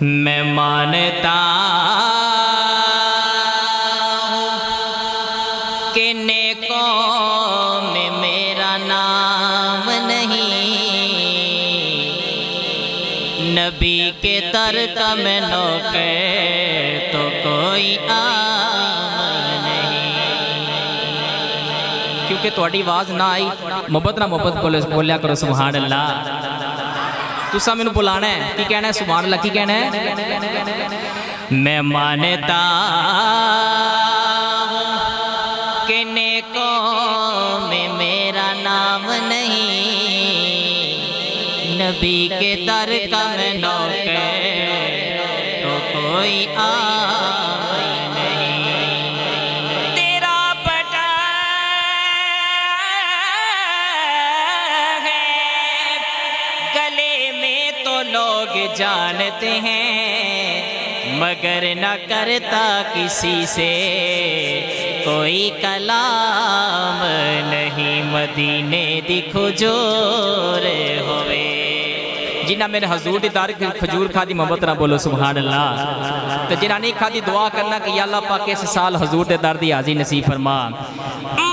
मैं मानता कि नेकों में मेरा नाम नहीं, नबी के दर का मैं नौकर तो कोई आम नहीं। क्योंकि थोड़ी आवाज़ ना आई, मोहब्बत ना मोहब्बत बोलिया करो सुभान अल्लाह। तुसा मैनू बुलाना है, की कहना है सुभान अल्लाह, की कहना है? मैं मानता कि नेकों में मेरा नाम नहीं, नबी के दर का मैं नौकर तो कोई आम नहीं। तेरा बटा है गले में तो लोग जानते हैं, मगर न करता किसी से कोई कलाम नहीं। मदीने दी खजूर होवे, जिन्ना मेरे हजूर दी दार खजूर खादी मोहब्बत ना बोलो सुभान अल्लाह। तो जिन्ना नहीं खादी दुआ करना कि या अल्लाह पाक इस साल हजूर दे दर दी हाज़ी नसीब फरमा।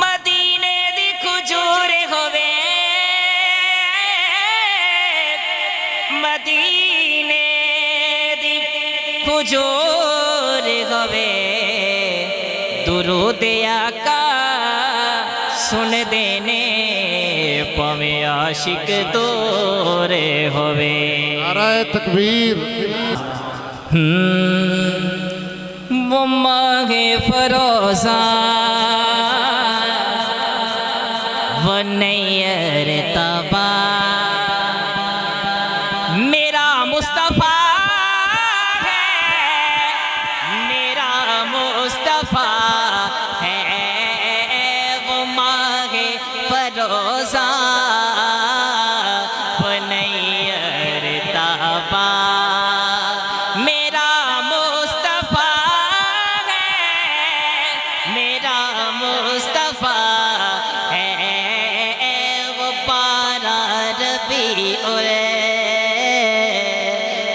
मदीने दी खजूर होवे, मदीने दी खजूर होवे, दुरूद आका सुन देने पवे आशिक तोरे होवे। नाराए तकबीर। वो मांगे फरोजा वो नैयर तबा, मेरा मुस्तफा है, मेरा मुस्तफा है, वो मांगे फरोजा वो नैयर तबा, मेरा मुस्तफा है, मेरा मुस्तफा है, वो पारा रबी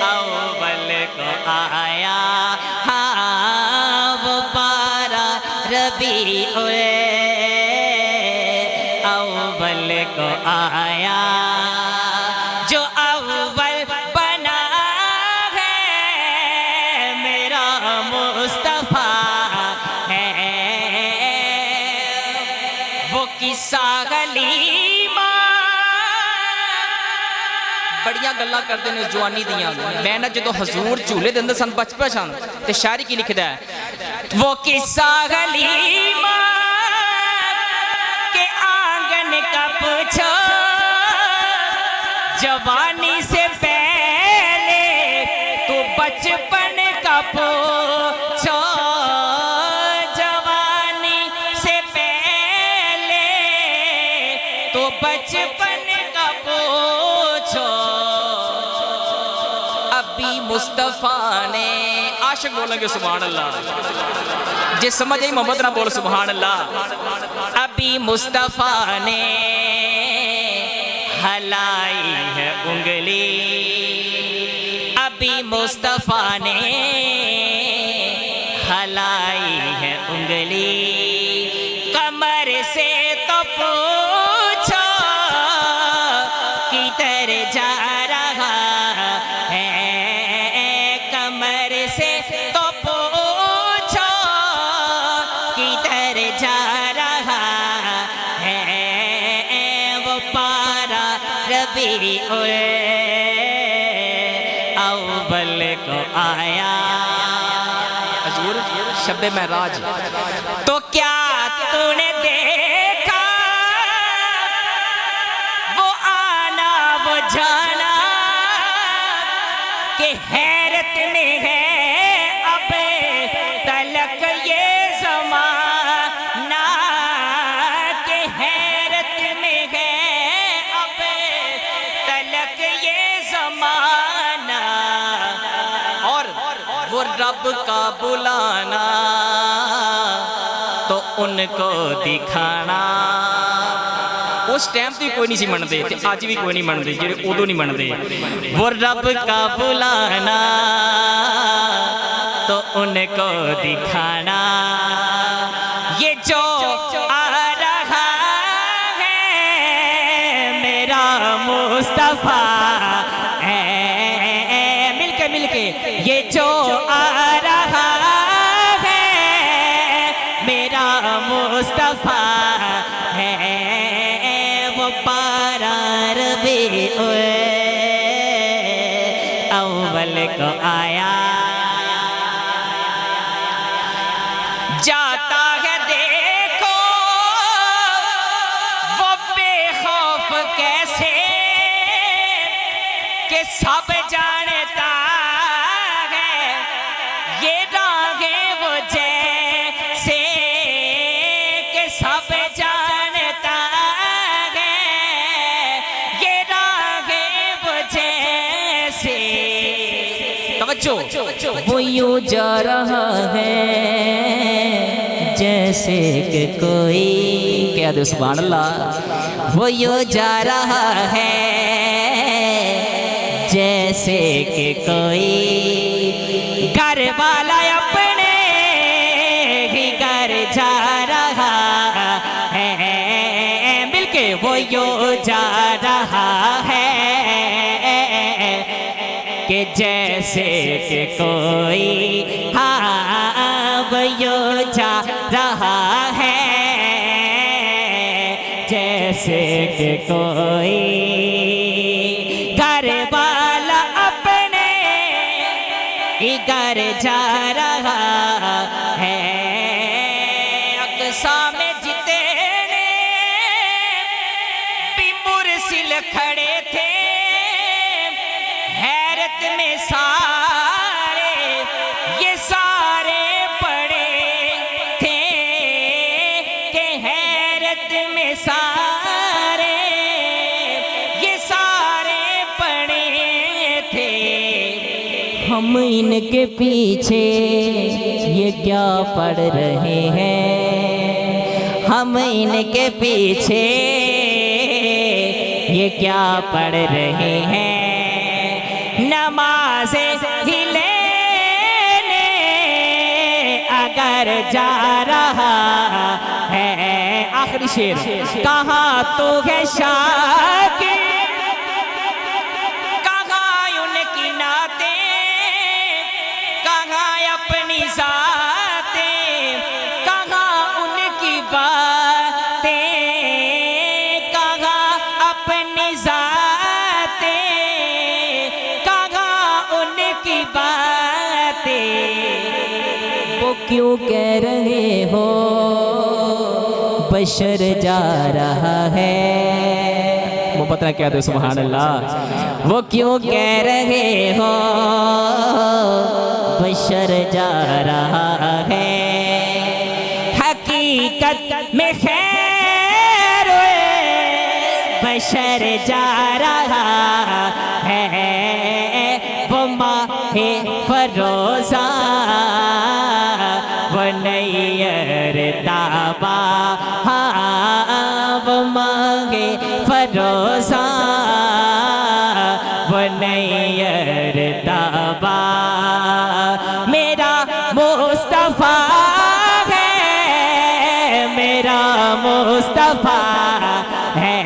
अव्वल को आया, हाँ वो पारा रबी अव्वल को आया, जो अव्वल बना है मेरा मुस्तफा है। वो किस्सा गलीमा बड़िया गल्लां करते हैं जवानी दियां। मैं ना जो हजूर झूले दे अंदर सन बचपन सन ते शायरी की लिखदा है, वो किस्सा गलीमा के आंगन का पूछो, जवानी से पहले तो बचपन का पूछो, जवानी से पहले तो बचपन का पूछो। अभी मुस्तफा ने आशिक बोलेंगे सुभान अल्लाह, जे समझ आई मोहब्बत ना बोल सुभान अल्लाह। अभी मुस्तफा ने हलाई है उंगली, अभी मुस्तफा ने हलाई है उंगली, कमर से तो पूछो किधर जा रहा है, कमर से तो पूछो किधर जा रहा है, वो पारा रबी अव्वल को आया। हजूर शब महराज तो क्या तूने देखा, वो आना वो जाना कि हैरत में है अब तलक ये ज़माना, कि हैरत में है अब तलक ये ज़माना, और वो रब का बुलाना तो उनको दिखाना। उस टाइम तो कोई नहीं सी मनते, अज भी कोई नहीं मनते, जेडे उदों नहीं मनते। वो रब का बुलाना उनको दिखाना। ये जो आ रहा है मेरा मुस्तफा है, मिलके मिलके, ये जो आ रहा है मेरा मुस्तफा है, वो पारा रबीउल अव्वल को आया। जाता है देखो वो बेखौफ कैसे, कि सब जानता है ये राहें वो जैसे, कि सब जानता है ये राहें वो जैसे। तवज्जो, वो यूं जा रहा है जैसे कि कोई, क्या दो सुभान अल्लाह, वो यूं जा रहा है जैसे कि कोई घर वाला अपने ही घर जा रहा है, मिलके वो यूं जा रहा है कि जैसे कि कोई, हाँ वो यूं जा रहा है जैसे कि कोई घर वाला अपने ही घर जा रहा है। अक़सा में जितने भी मुरसिल खड़े थे, हैरत में सारे ये सारे पड़े थे, कि हैरत में सारे ये सारे पड़े थे। हम इनके पीछे ये क्या पढ़ रहे हैं, हम इनके पीछे ये क्या पढ़ रहे हैं, नमाज़े ही लेने अगर जा रहा है। आखिरी शेर, कहाँ तो है शाकिर, कहाँ उनकी नाते, कहाँ अपनी ज़ातें, कहाँ उनकी बातें, कहाँ अपनी ज़ातें, की बातें। वो क्यों कह रहे हो बशर जा रहा है, वो पता क्या दो सुभान अल्लाह, वो क्यों कह रहे हो बशर जा रहा है। हकीकत में खैर बशर जा रहा है, वो माहे फरोज़ा वो नैयर ताबा, वो माहे फरोज़ा वो नैयर ताबा। मेरा मुस्तफ़ा है, मेरा मुस्तफ़ा है,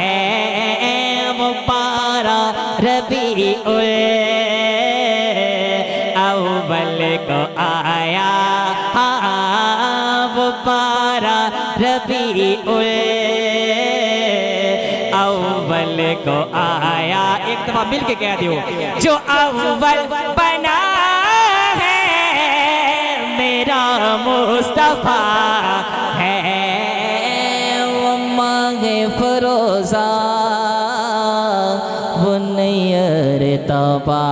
वो पारा रबीउल अव्वल को आया, वो पारा रबीउल अव्वल को आया। एक दफा मिल के कह दियो, जो अव्वल बना है मेरा मुस्तफ़ा है, वो मांगे फरोज़ा वो नैयर तबा।